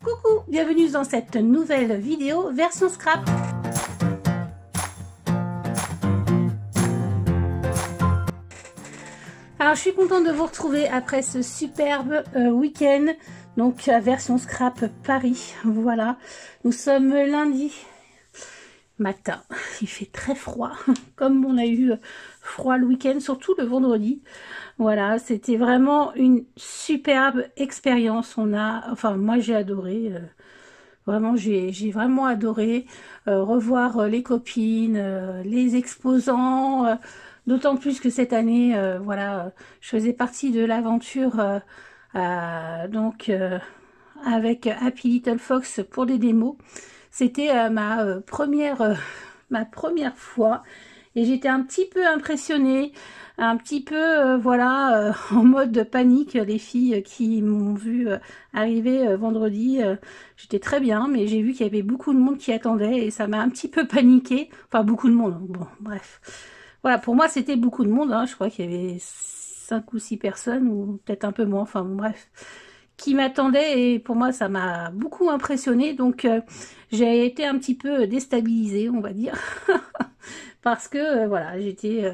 Coucou, bienvenue dans cette nouvelle vidéo version scrap. Alors je suis contente de vous retrouver après ce superbe week-end, donc version scrap Paris. Voilà, nous sommes lundi matin, il fait très froid, comme on a eu froid le week-end, surtout le vendredi. Voilà, c'était vraiment une superbe expérience. Moi j'ai adoré, vraiment j'ai vraiment adoré revoir les copines, les exposants, d'autant plus que cette année, voilà, je faisais partie de l'aventure avec Happy Little Fox pour des démos. C'était ma première fois et j'étais un petit peu impressionnée, un petit peu en mode panique. Les filles qui m'ont vu arriver vendredi, j'étais très bien, mais j'ai vu qu'il y avait beaucoup de monde qui attendait et ça m'a un petit peu paniqué. Enfin beaucoup de monde, bon bref. Voilà, pour moi c'était beaucoup de monde, hein. Je crois qu'il y avait 5 ou 6 personnes ou peut-être un peu moins, enfin bon, bref, qui m'attendait et pour moi ça m'a beaucoup impressionné, donc j'ai été un petit peu déstabilisée, on va dire, parce que voilà, j'étais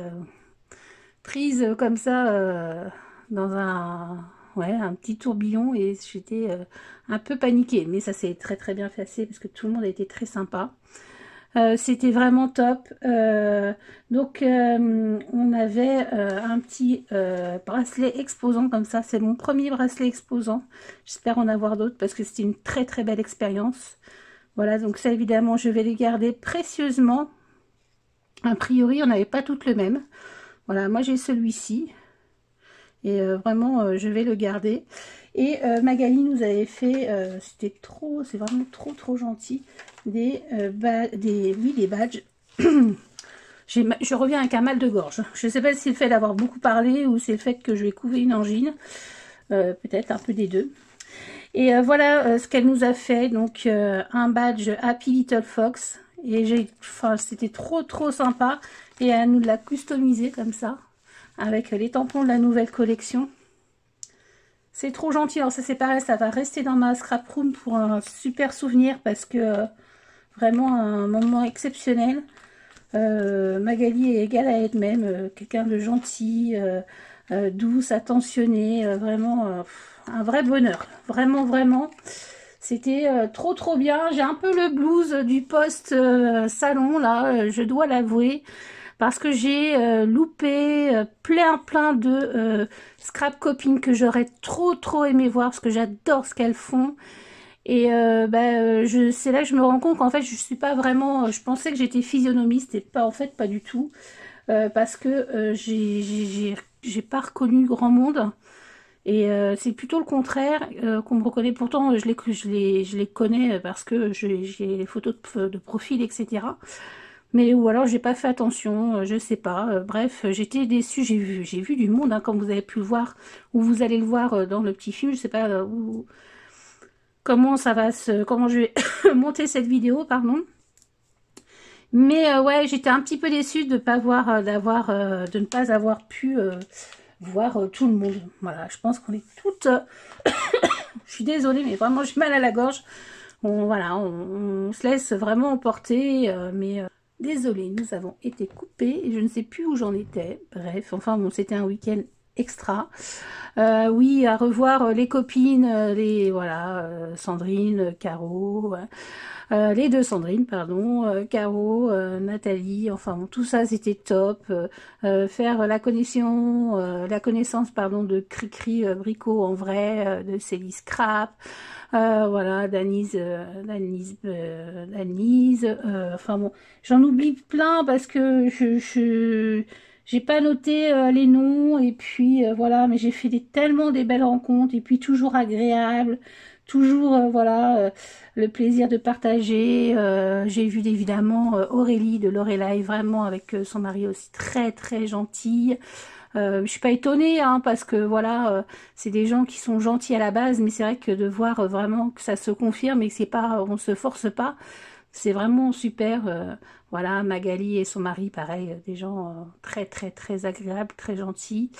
prise comme ça dans un petit tourbillon et j'étais un peu paniquée, mais ça s'est très bien passé parce que tout le monde a été très sympa. C'était vraiment top. On avait un petit bracelet exposant comme ça. C'est mon premier bracelet exposant. J'espère en avoir d'autres parce que c'était une très belle expérience. Voilà, donc ça évidemment je vais les garder précieusement. A priori on n'avait pas toutes le même. Voilà, moi j'ai celui-ci. Et vraiment je vais le garder. Et Magali nous avait fait, c'est vraiment trop gentil, des badges. Je reviens avec un mal de gorge. Je ne sais pas si c'est le fait d'avoir beaucoup parlé ou c'est le fait que je vais couver une angine. Peut-être un peu des deux. Et voilà ce qu'elle nous a fait. Donc un badge Happy Little Fox. Et c'était trop sympa. Et elle nous l'a customisé comme ça, avec les tampons de la nouvelle collection. C'est trop gentil. Alors ça c'est pareil, ça va rester dans ma scrap room pour un super souvenir parce que vraiment un moment exceptionnel. Magali est égale à elle-même, quelqu'un de gentil, douce, attentionné, vraiment un vrai bonheur. Vraiment. C'était trop bien. J'ai un peu le blues du post salon là, je dois l'avouer. Parce que j'ai loupé plein de scrap copines que j'aurais trop aimé voir parce que j'adore ce qu'elles font. Et c'est là que je me rends compte qu'en fait je suis pas vraiment, je pensais que j'étais physionomiste et pas, en fait pas du tout, parce que j'ai pas reconnu grand monde et c'est plutôt le contraire qu'on me reconnaît. Pourtant je les connais parce que j'ai les photos de profil, etc. Mais ou alors j'ai pas fait attention, je sais pas. Bref, j'étais déçue. J'ai vu du monde, hein, comme vous avez pu le voir, ou vous allez le voir dans le petit film. Je sais pas comment je vais monter cette vidéo, pardon. Mais ouais, j'étais un petit peu déçue de pas voir, de ne pas avoir pu voir tout le monde. Voilà, je pense qu'on est toutes. Je suis désolée, mais vraiment j'ai mal à la gorge. On se laisse vraiment emporter, désolée, nous avons été coupés et je ne sais plus où j'en étais. Bref, enfin bon, c'était un week-end extra. Oui, à revoir les copines, Sandrine, Caro, les deux Sandrine, pardon, Caro, Nathalie, enfin bon, tout ça c'était top. Faire la connaissance, pardon, de Cricri Bricot en vrai, de Célie Scrap. Voilà, d'Anise, enfin bon, j'en oublie plein parce que j'ai pas noté les noms et puis voilà, mais j'ai fait tellement des belles rencontres et puis toujours agréables, toujours le plaisir de partager. J'ai vu évidemment Aurélie de Lorelai, vraiment avec son mari aussi très gentille. Je suis pas étonnée, hein, parce que voilà, c'est des gens qui sont gentils à la base, mais c'est vrai que de voir vraiment que ça se confirme et que c'est pas, on se force pas, c'est vraiment super. Voilà, Magali et son mari, pareil, des gens très agréables, très gentils.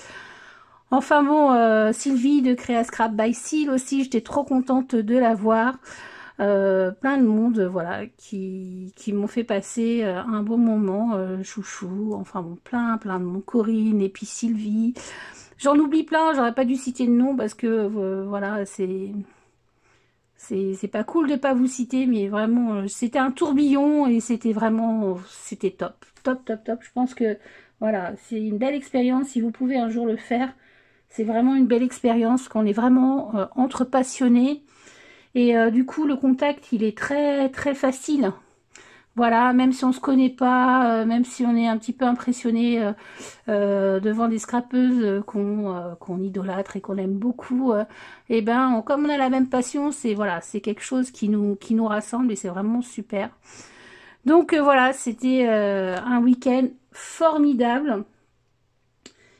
Enfin bon, Sylvie de Créa Scrap by Seal aussi, j'étais trop contente de la voir. Plein de monde, voilà, qui m'ont fait passer un bon moment, chouchou, enfin bon, plein de monde, Corinne et puis Sylvie. J'en oublie plein, j'aurais pas dû citer le nom parce que voilà, c'est pas cool de pas vous citer, mais vraiment, c'était un tourbillon et c'était vraiment, c'était top, top, top, top. Je pense que, voilà, c'est une belle expérience. Si vous pouvez un jour le faire, c'est vraiment une belle expérience, qu'on est vraiment entre passionnés. Et du coup, le contact, il est très, très facile. Voilà, même si on se connaît pas, même si on est un petit peu impressionné devant des scrapeuses qu'on idolâtre et qu'on aime beaucoup, et ben comme on a la même passion, c'est voilà, c'est quelque chose qui nous rassemble et c'est vraiment super. Donc voilà, c'était un week-end formidable.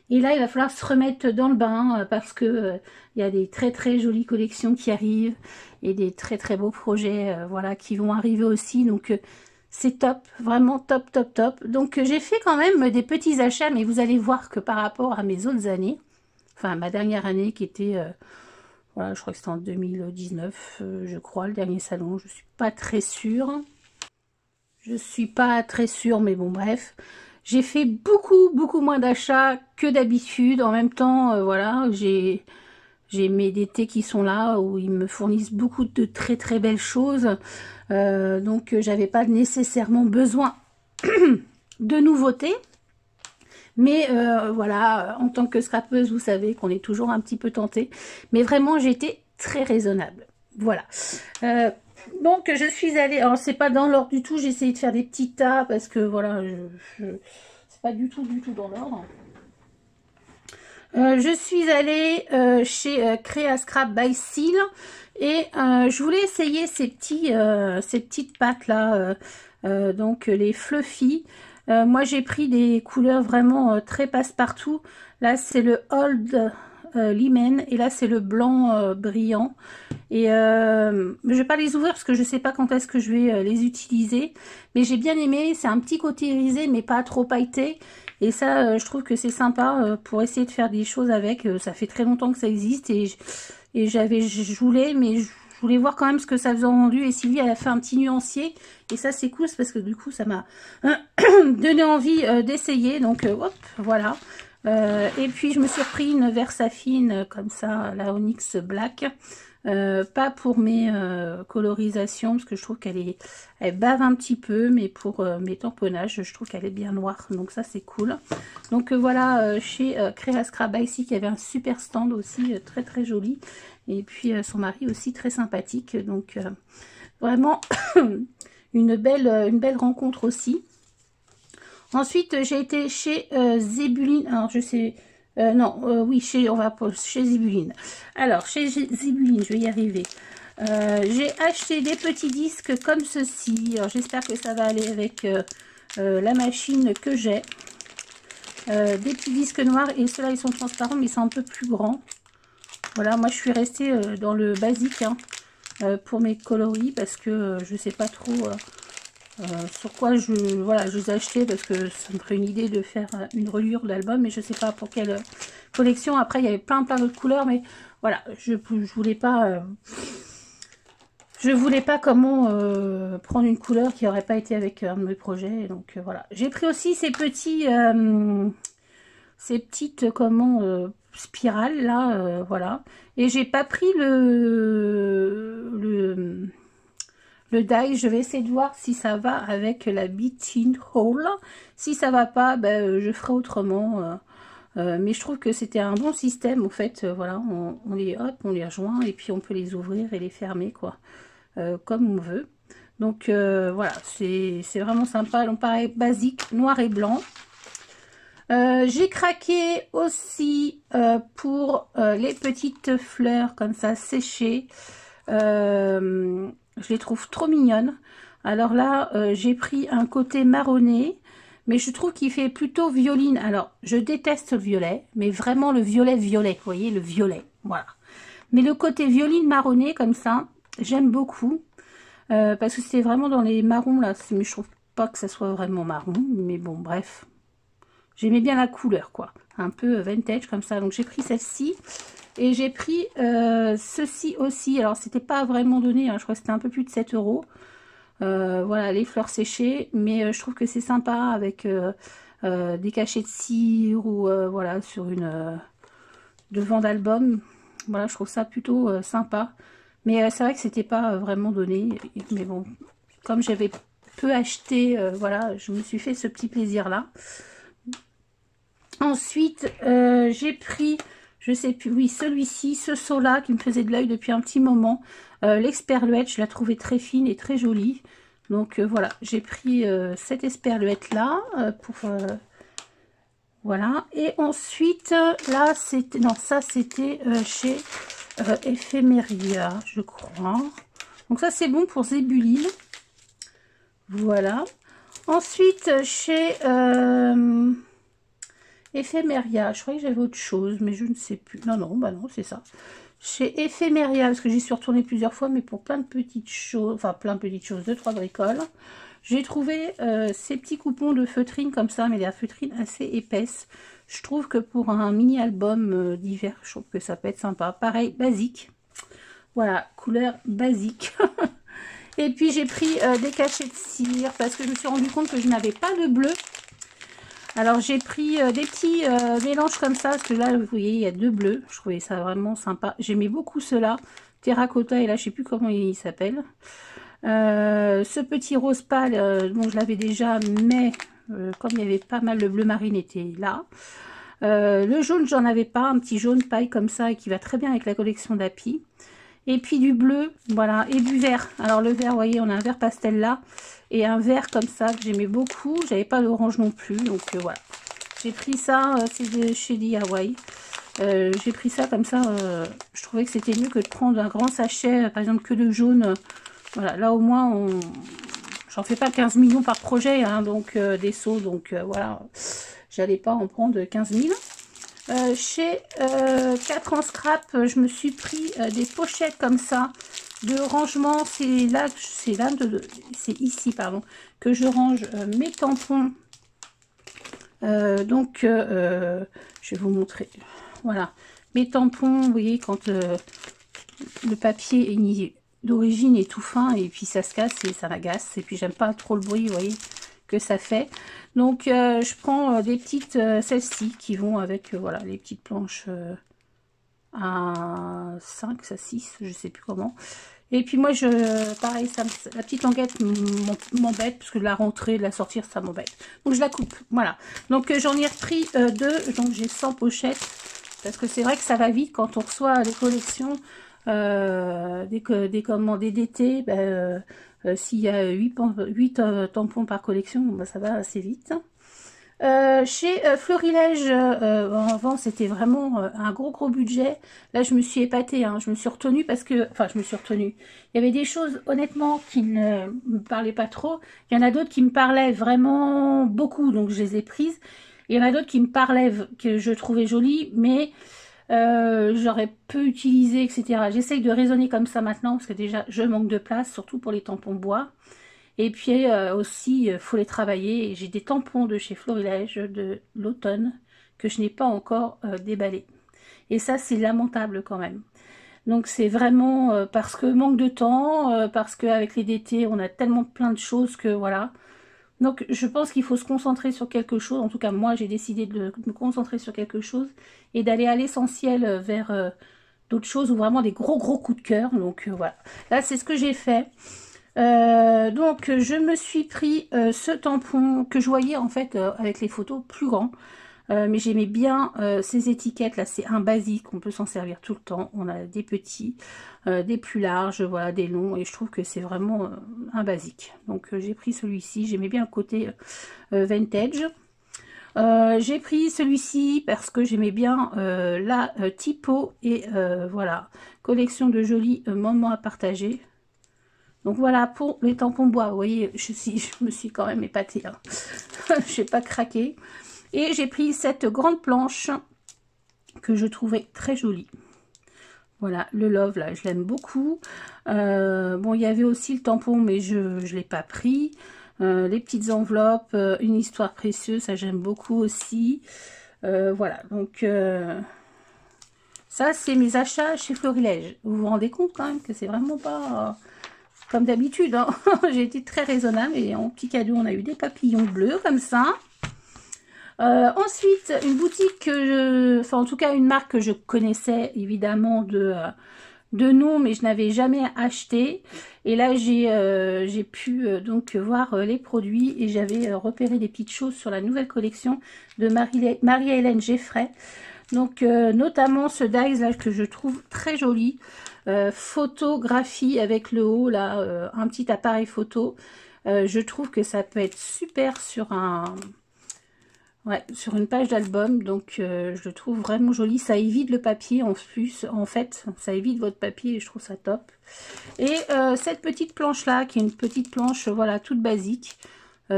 Et là, il va falloir se remettre dans le bain parce que il y a des très très jolies collections qui arrivent et des très très beaux projets voilà, qui vont arriver aussi. Donc c'est top, vraiment top, top, top. Donc j'ai fait quand même des petits achats, mais vous allez voir que par rapport à mes autres années, enfin ma dernière année qui était, voilà, je crois que c'était en 2019, je crois, le dernier salon, je suis pas très sûre. Je suis pas très sûre, mais bon, bref. J'ai fait beaucoup moins d'achats que d'habitude. En même temps, voilà, j'ai mes DT qui sont là, où ils me fournissent beaucoup de très très belles choses. Donc, j'avais pas nécessairement besoin de nouveautés. Mais voilà, en tant que scrapeuse, vous savez qu'on est toujours un petit peu tenté. Mais vraiment, j'ai été très raisonnable. Voilà. Donc je suis allée, alors c'est pas dans l'ordre du tout, j'ai essayé de faire des petits tas parce que voilà, c'est pas du tout dans l'ordre. Je suis allée chez Créa Scrap by Seal et je voulais essayer ces petites pâtes là, donc les fluffy. Moi j'ai pris des couleurs vraiment très passe-partout. Là c'est le Old Lemon et là c'est le blanc brillant. Et je vais pas les ouvrir parce que je sais pas quand est-ce que je vais les utiliser. Mais j'ai bien aimé, c'est un petit côté irisé mais pas trop pailleté. Et ça, je trouve que c'est sympa pour essayer de faire des choses avec. Ça fait très longtemps que ça existe et je voulais, mais je voulais voir quand même ce que ça faisait en rendu. Et Sylvie, elle a fait un petit nuancier. Et ça, c'est cool, c'est parce que du coup, ça m'a donné envie d'essayer. Donc, hop, voilà. Et puis, je me suis repris une Versafine comme ça, la Onyx Black. Pas pour mes colorisations, parce que je trouve elle bave un petit peu, mais pour mes tamponnages, je trouve qu'elle est bien noire. Donc ça, c'est cool. Donc voilà, chez Créa Scrap ici, qui avait un super stand aussi, très très joli. Et puis son mari aussi très sympathique. Donc vraiment une belle rencontre aussi. Ensuite, j'ai été chez Zébuline. Alors, je sais... non, oui, chez Zébuline. Alors, chez Zébuline, je vais y arriver. J'ai acheté des petits disques comme ceci. Alors, j'espère que ça va aller avec la machine que j'ai. Des petits disques noirs. Et ceux-là, ils sont transparents, mais ils sont un peu plus grands. Voilà, moi, je suis restée dans le basique pour mes coloris parce que je sais pas trop... sur quoi je les ai achetés parce que ça me ferait une idée de faire une reliure d'album, mais je sais pas pour quelle collection. Après il y avait plein d'autres couleurs, mais voilà, je voulais pas comment prendre une couleur qui aurait pas été avec un de mes projets. Donc voilà, j'ai pris aussi ces petites spirales là, voilà, et j'ai pas pris le die. Je vais essayer de voir si ça va avec la Beating Hole. Si ça va pas, ben, je ferai autrement. Mais je trouve que c'était un bon système. En fait, voilà, on les rejoint et puis on peut les ouvrir et les fermer, quoi, comme on veut. Donc voilà, c'est vraiment sympa. Donc pareil, basique, noir et blanc. J'ai craqué aussi pour les petites fleurs comme ça séchées. Je les trouve trop mignonnes. Alors là, j'ai pris un côté marronné, mais je trouve qu'il fait plutôt violine. Alors, je déteste le violet, mais vraiment le violet, vous voyez, le violet, voilà. Mais le côté violine marronné, comme ça, j'aime beaucoup, parce que c'est vraiment dans les marrons, là, mais je trouve pas que ça soit vraiment marron, mais bon, bref. j'aimais bien la couleur, quoi. Un peu vintage comme ça. Donc j'ai pris celle-ci. Et j'ai pris ceci aussi. Alors c'était pas vraiment donné, hein, je crois que c'était un peu plus de 7 euros. Voilà, les fleurs séchées. Mais je trouve que c'est sympa avec des cachets de cire ou voilà, sur une devant d'album. Voilà, je trouve ça plutôt sympa. Mais c'est vrai que c'était pas vraiment donné. Mais bon, comme j'avais peu acheté, voilà, je me suis fait ce petit plaisir-là. Ensuite, j'ai pris, je sais plus, oui, celui-ci, ce seau-là qui me faisait de l'œil depuis un petit moment. L'esperluette, je la trouvais très fine et très jolie. Donc voilà, j'ai pris cette esperluette-là pour... voilà. Et ensuite, là, c'était... Non, ça, c'était chez Ephemeria, je crois. Donc ça, c'est bon pour Zébulil. Voilà. Ensuite, chez... Ephemeria, je croyais que j'avais autre chose, mais je ne sais plus. Non, non, bah non, c'est ça. Chez Ephemeria, parce que j'y suis retournée plusieurs fois, mais pour plein de petites choses, enfin plein de petites choses, 2-3 bricoles. J'ai trouvé ces petits coupons de feutrine comme ça, mais des feutrines assez épaisses. Je trouve que pour un mini-album d'hiver, je trouve que ça peut être sympa. Pareil, basique. Voilà, couleur basique. Et puis j'ai pris des cachets de cire, parce que je me suis rendu compte que je n'avais pas de bleu. Alors j'ai pris des petits mélanges comme ça, parce que là, vous voyez, il y a 2 bleus. Je trouvais ça vraiment sympa. J'aimais beaucoup ceux-là. Terracotta, et là, je sais plus comment il s'appelle. Ce petit rose pâle, bon, je l'avais déjà, mais comme il y avait pas mal, le bleu marine était là. Le jaune, j'en avais pas. Un petit jaune paille comme ça, et qui va très bien avec la collection d'Happy. Et puis du bleu, voilà, et du vert. Alors le vert, vous voyez, on a un vert pastel là, et un vert comme ça que j'aimais beaucoup. J'avais pas d'orange non plus, donc voilà. J'ai pris ça, c'est de chez DIY. J'ai pris ça comme ça, je trouvais que c'était mieux que de prendre un grand sachet, par exemple que de jaune. Voilà, là au moins, j'en fais pas 15 millions par projet, hein, donc des seaux, donc voilà, j'allais pas en prendre 15 000. Chez 4 en scrap, je me suis pris des pochettes comme ça de rangement. C'est là, c'est ici, pardon, que je range mes tampons. Donc, je vais vous montrer. Voilà, mes tampons. Vous voyez, quand le papier est d'origine est tout fin et puis ça se casse et ça m'agace. Et puis j'aime pas trop le bruit, vous voyez, que ça fait. Donc je prends des petites, celles-ci qui vont avec voilà, les petites planches à 5, à 6, je sais plus comment. Et puis moi, pareil, la petite languette m'embête, parce que de la rentrer, de la sortir, ça m'embête. Donc je la coupe, voilà. Donc j'en ai repris 2, donc j'ai 100 pochettes, parce que c'est vrai que ça va vite quand on reçoit les collections, des commandés d'été. Ben, s'il y a 8 tampons par collection, ben, ça va assez vite. Chez Florilège, avant c'était vraiment un gros budget. Là je me suis épatée, hein. Je me suis retenue parce que, enfin je me suis retenue. Il y avait des choses honnêtement qui ne me parlaient pas trop. Il y en a d'autres qui me parlaient vraiment beaucoup, donc je les ai prises. Il y en a d'autres qui me parlaient, que je trouvais jolies, mais j'aurais peu utilisé, etc. J'essaye de raisonner comme ça maintenant, parce que déjà je manque de place, surtout pour les tampons bois. Et puis aussi, faut les travailler. J'ai des tampons de chez Florilège de l'automne que je n'ai pas encore déballés. Et ça, c'est lamentable quand même. Donc c'est vraiment parce que manque de temps, parce qu'avec les d'été, on a tellement plein de choses que voilà. Donc je pense qu'il faut se concentrer sur quelque chose. En tout cas, moi, j'ai décidé de me concentrer sur quelque chose et d'aller à l'essentiel vers d'autres choses ou vraiment des gros coups de cœur. Donc voilà. Là, c'est ce que j'ai fait. Donc je me suis pris ce tampon que je voyais en fait avec les photos plus grand, mais j'aimais bien ces étiquettes là. C'est un basique, on peut s'en servir tout le temps. On a des petits, des plus larges, voilà, des longs, et je trouve que c'est vraiment un basique. Donc j'ai pris celui-ci, j'aimais bien le côté vintage. J'ai pris celui-ci parce que j'aimais bien la typo et voilà, collection de jolis moments à partager. Donc voilà, pour les tampons bois, vous voyez, je me suis quand même épatée. Hein. Je n'ai pas craqué. Et j'ai pris cette grande planche que je trouvais très jolie. Voilà, le Love, là, je l'aime beaucoup. Bon, il y avait aussi le tampon, mais je ne l'ai pas pris. les petites enveloppes, une histoire précieuse, ça j'aime beaucoup aussi. Voilà, donc ça c'est mes achats chez Florilège. Vous vous rendez compte quand même que c'est vraiment pas comme d'habitude, hein. J'ai été très raisonnable et en petit cadeau on a eu des papillons bleus comme ça. Ensuite, une boutique que enfin en tout cas une marque que je connaissais évidemment de nom, mais je n'avais jamais acheté. Et là j'ai pu donc voir les produits et j'avais repéré des petites choses sur la nouvelle collection de Marie-Hélène Geffray. Donc notamment ce dies là que je trouve très joli, photographie avec le haut là, un petit appareil photo. Je trouve que ça peut être super sur sur une page d'album, donc je le trouve vraiment joli. Ça évite le papier en plus, en fait, ça évite votre papier et je trouve ça top. Et cette petite planche là, qui est une petite planche, voilà, toute basique.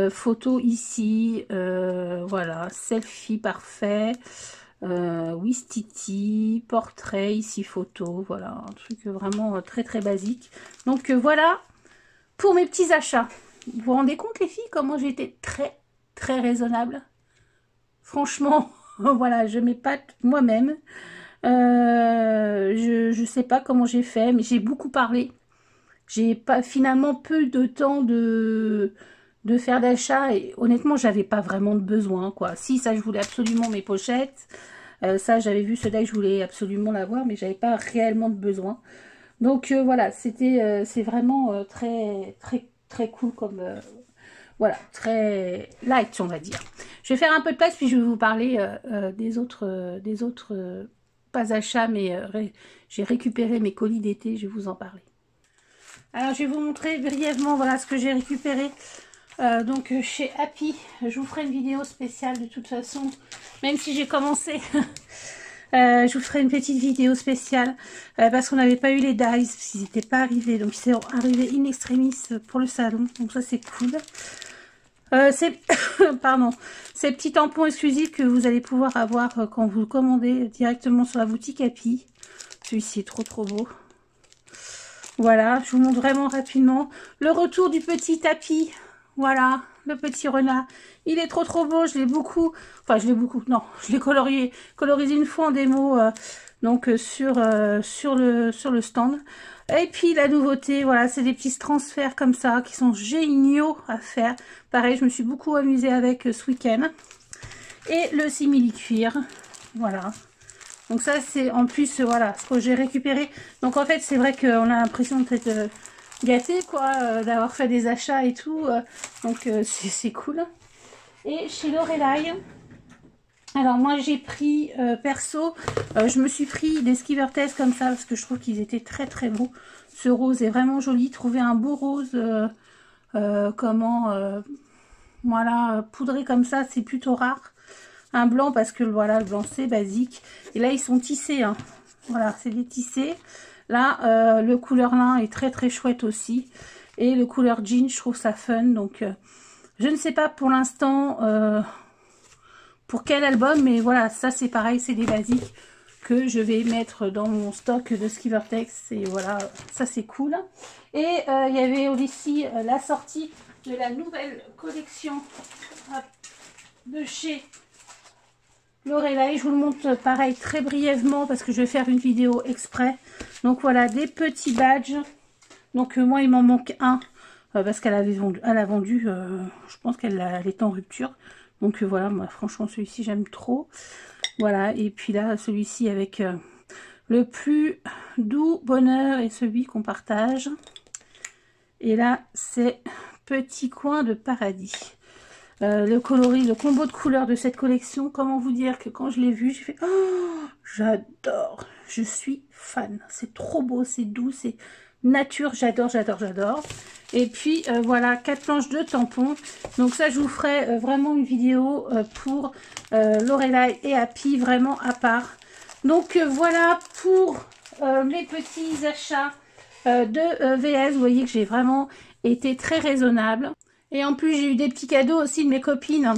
Photo ici, voilà, selfie parfait, Wistiti, portrait ici, photo, voilà, un truc vraiment très très basique. Donc voilà pour mes petits achats. Vous vous rendez compte les filles, comment j'ai été très très raisonnable? Franchement, voilà, je m'épate moi-même. Je sais pas comment j'ai fait, mais j'ai beaucoup parlé. J'ai pas finalement peu de temps de faire d'achat et honnêtement, j'avais pas vraiment de besoin, quoi. Si, ça, je voulais absolument mes pochettes. Ça, j'avais vu ceux-là, je voulais absolument l'avoir, mais j'avais pas réellement de besoin. Donc voilà, c'est vraiment très très très cool comme voilà, très light, on va dire. Je vais faire un peu de place, puis je vais vous parler des autres, pas achats, mais j'ai récupéré mes colis d'été, je vais vous en parler. Alors, je vais vous montrer brièvement, voilà, ce que j'ai récupéré. Donc, chez Happy, je vous ferai une vidéo spéciale de toute façon, même si j'ai commencé. Je vous ferai une petite vidéo spéciale parce qu'on n'avait pas eu les dies, parce qu'ils n'étaient pas arrivés. Donc, ils sont arrivés in extremis pour le salon. Donc, ça, c'est cool. Pardon, ces petits tampons exclusifs que vous allez pouvoir avoir quand vous le commandez directement sur la boutique Happy. Celui-ci est trop trop beau. Voilà, je vous montre vraiment rapidement le retour du petit tapis. Voilà, le petit renard. Il est trop trop beau, je l'ai beaucoup, enfin je l'ai beaucoup, non, je l'ai colorisé une fois en démo donc sur le stand. Et puis la nouveauté, voilà, c'est des petits transferts comme ça qui sont géniaux à faire. Pareil, je me suis beaucoup amusée avec ce week-end. Et le simili-cuir, voilà. Donc ça, c'est en plus, voilà, ce que j'ai récupéré. Donc en fait, c'est vrai qu'on a l'impression d'être gâté, quoi, d'avoir fait des achats et tout. Donc c'est cool. Et chez Lorelai, alors moi j'ai pris, perso, je me suis pris des Skivertez comme ça, parce que je trouve qu'ils étaient très très beaux. Ce rose est vraiment joli. Trouver un beau rose, voilà, poudré comme ça, c'est plutôt rare. Un blanc parce que voilà, le blanc c'est basique. Et là ils sont tissés, hein. Voilà, c'est des tissés. Là le couleur lin est très très chouette aussi. Et le couleur jean, je trouve ça fun. Donc je ne sais pas pour l'instant pour quel album, mais voilà, ça c'est pareil, c'est des basiques que je vais mettre dans mon stock de Skivertex. Et voilà, ça c'est cool. Et il y avait aussi la sortie de la nouvelle collection de chez Lorelai. Je vous le montre pareil très brièvement parce que je vais faire une vidéo exprès. Donc voilà, des petits badges. Donc moi il m'en manque un parce qu'elle avait vendu, elle a vendu, je pense qu'elle est en rupture. Donc voilà, moi franchement celui-ci j'aime trop. Voilà, et puis là celui-ci avec le plus doux bonheur et celui qu'on partage. Et là c'est petit coin de paradis. Le coloris, le combo de couleurs de cette collection, comment vous dire que quand je l'ai vu, j'ai fait oh, j'adore, je suis fan, c'est trop beau, c'est doux, c'est nature, j'adore, j'adore, j'adore. Et puis voilà, 4 planches de tampons. Donc ça, je vous ferai vraiment une vidéo pour Lorelai et Happy, vraiment à part. Donc voilà pour mes petits achats de VS. Vous voyez que j'ai vraiment été très raisonnable. Et en plus, j'ai eu des petits cadeaux aussi de mes copines.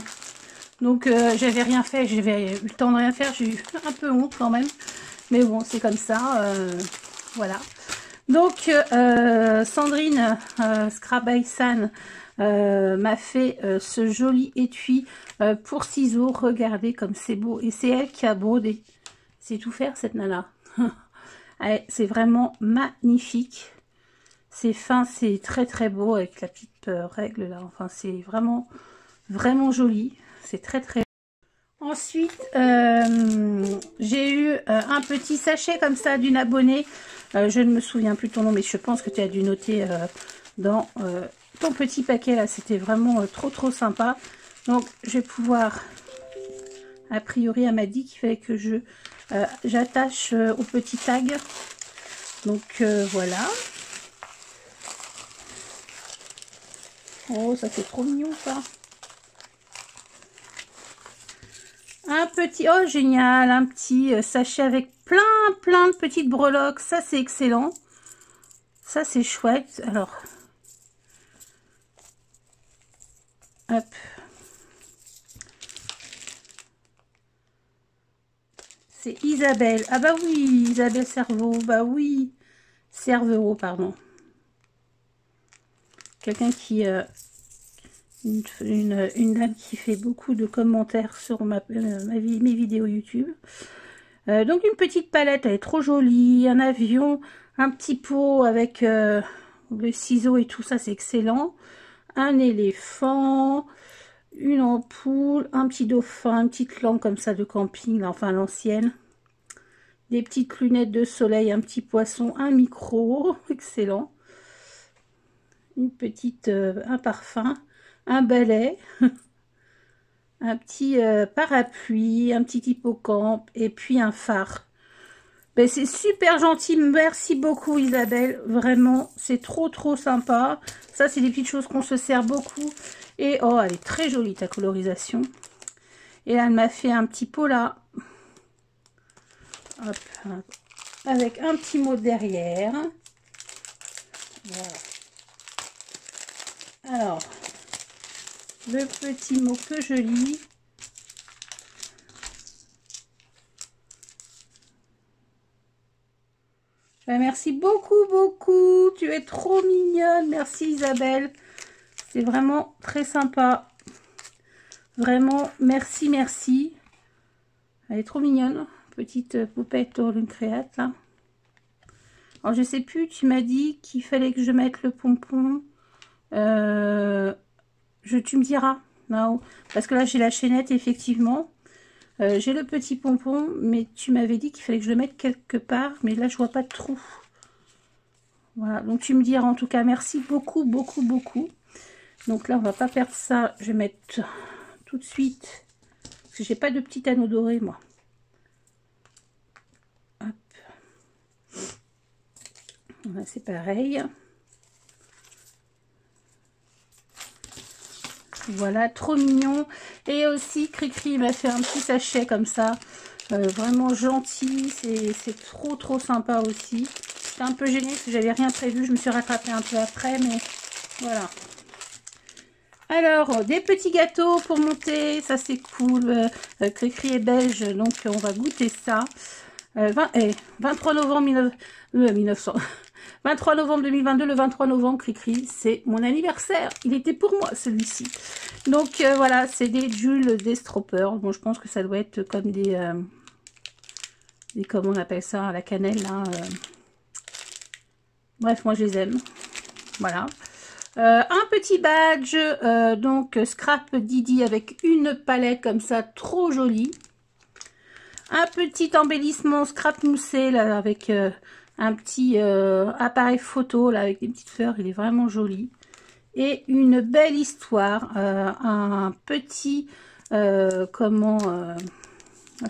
Donc, j'avais rien fait. J'avais eu le temps de rien faire. J'ai eu un peu honte quand même. Mais bon, c'est comme ça. Voilà. Donc, Sandrine Scrabaisan m'a fait ce joli étui pour ciseaux. Regardez comme c'est beau. Et c'est elle qui a brodé. C'est tout faire cette nana. C'est vraiment magnifique. C'est fin, c'est très très beau avec la petite règle là. Enfin, c'est vraiment vraiment joli. C'est très très. Ensuite, j'ai eu un petit sachet comme ça d'une abonnée. Je ne me souviens plus ton nom, mais je pense que tu as dû noter dans ton petit paquet là. C'était vraiment trop sympa. Donc, je vais pouvoir, a priori, elle m'a dit qu'il fallait que j'attache au petit tag. Donc, voilà. Oh, ça c'est trop mignon ça. Un petit, oh génial, un petit sachet avec plein de petites breloques. Ça c'est excellent. Ça c'est chouette. Alors, hop. C'est Isabelle. Ah bah oui, Isabelle Cerveau. Bah oui, Cerveau, pardon. Quelqu'un qui... une dame qui fait beaucoup de commentaires sur mes vidéos YouTube. Donc une petite palette, elle est trop jolie. Un avion, un petit pot avec le ciseau et tout ça, c'est excellent. Un éléphant, une ampoule, un petit dauphin, une petite lampe comme ça de camping, là, enfin l'ancienne. Des petites lunettes de soleil, un petit poisson, un micro, excellent. Une petite, un parfum, un balai, un petit parapluie, un petit hippocampe et puis un phare. Ben, c'est super gentil, merci beaucoup Isabelle, vraiment c'est trop sympa. Ça c'est des petites choses qu'on se sert beaucoup et oh elle est très jolie ta colorisation. Et là elle m'a fait un petit pot là. Hop, avec un petit mot derrière. Voilà. Alors, le petit mot que je lis. Ben, merci beaucoup. Tu es trop mignonne. Merci Isabelle. C'est vraiment très sympa. Vraiment, merci. Elle est trop mignonne. Petite poupette All Create là. Alors je sais plus, tu m'as dit qu'il fallait que je mette le pompon. Tu me diras. Non, parce que là j'ai la chaînette effectivement. J'ai le petit pompon, mais tu m'avais dit qu'il fallait que je le mette quelque part. Mais là je vois pas de trou. Voilà, donc tu me diras en tout cas. Merci beaucoup. Donc là on va pas perdre ça. Je vais mettre tout de suite. Parce que j'ai pas de petit anneau doré moi. C'est pareil. Voilà, trop mignon. Et aussi, Cricri m'a fait un petit sachet comme ça. Vraiment gentil. C'est trop sympa aussi. J'étais un peu gênée parce que j'avais rien prévu. Je me suis rattrapée un peu après, mais voilà. Alors, des petits gâteaux pour monter. Ça, c'est cool. Cricri est belge, donc on va goûter ça. 23 novembre 23 novembre 2022, le 23 novembre, Cricri, c'est mon anniversaire. Il était pour moi, celui-ci. Donc, voilà, c'est des Jules Destroppers. Bon, je pense que ça doit être comme des comment on appelle ça, à la cannelle, là. Bref, moi, je les aime. Voilà. Un petit badge, donc, Scrap Didi avec une palette comme ça, trop jolie. Un petit embellissement Scrap moussé, là, avec... un petit appareil photo là avec des petites fleurs, il est vraiment joli. Et une belle histoire, un petit comment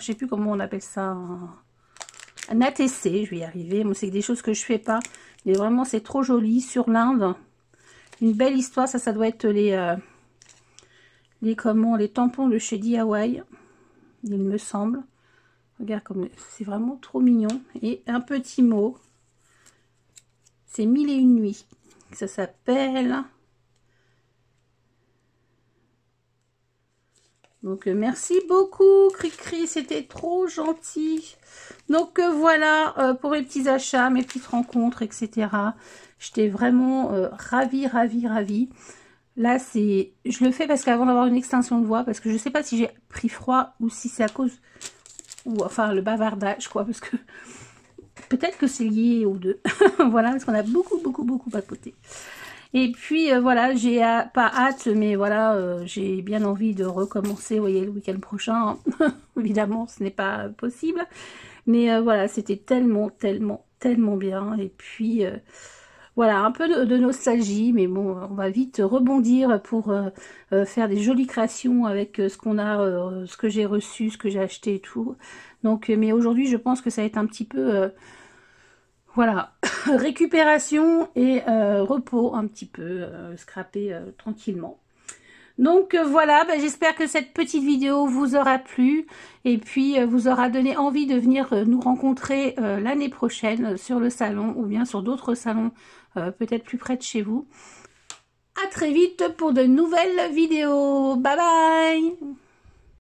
je sais plus comment on appelle ça, un ATC, je vais y arriver. Moi c'est des choses que je fais pas, mais vraiment c'est trop joli sur l'Inde. Une belle histoire, ça doit être les tampons de chez DIY, il me semble. Regarde comme c'est vraiment trop mignon. Et un petit mot. C'est 1001 nuits. Ça s'appelle. Donc merci beaucoup Cricri. C'était trop gentil. Donc voilà pour mes petits achats, mes petites rencontres, etc. J'étais vraiment ravie. Là, je le fais parce qu'avant d'avoir une extinction de voix, parce que je sais pas si j'ai pris froid ou si c'est à cause, ou enfin le bavardage, quoi, parce que peut-être que c'est lié aux deux. Voilà, parce qu'on a beaucoup papoté. Et puis voilà, j'ai pas hâte, mais voilà, j'ai bien envie de recommencer, vous voyez, le week-end prochain. Évidemment, ce n'est pas possible. Mais voilà, c'était tellement bien. Et puis voilà, un peu de nostalgie, mais bon, on va vite rebondir pour faire des jolies créations avec ce qu'on a, ce que j'ai reçu, ce que j'ai acheté et tout. Donc, mais aujourd'hui, je pense que ça va être un petit peu, voilà, récupération et repos un petit peu, scraper tranquillement. Donc voilà, ben, j'espère que cette petite vidéo vous aura plu et puis vous aura donné envie de venir nous rencontrer l'année prochaine sur le salon ou bien sur d'autres salons peut-être plus près de chez vous. À très vite pour de nouvelles vidéos. Bye bye!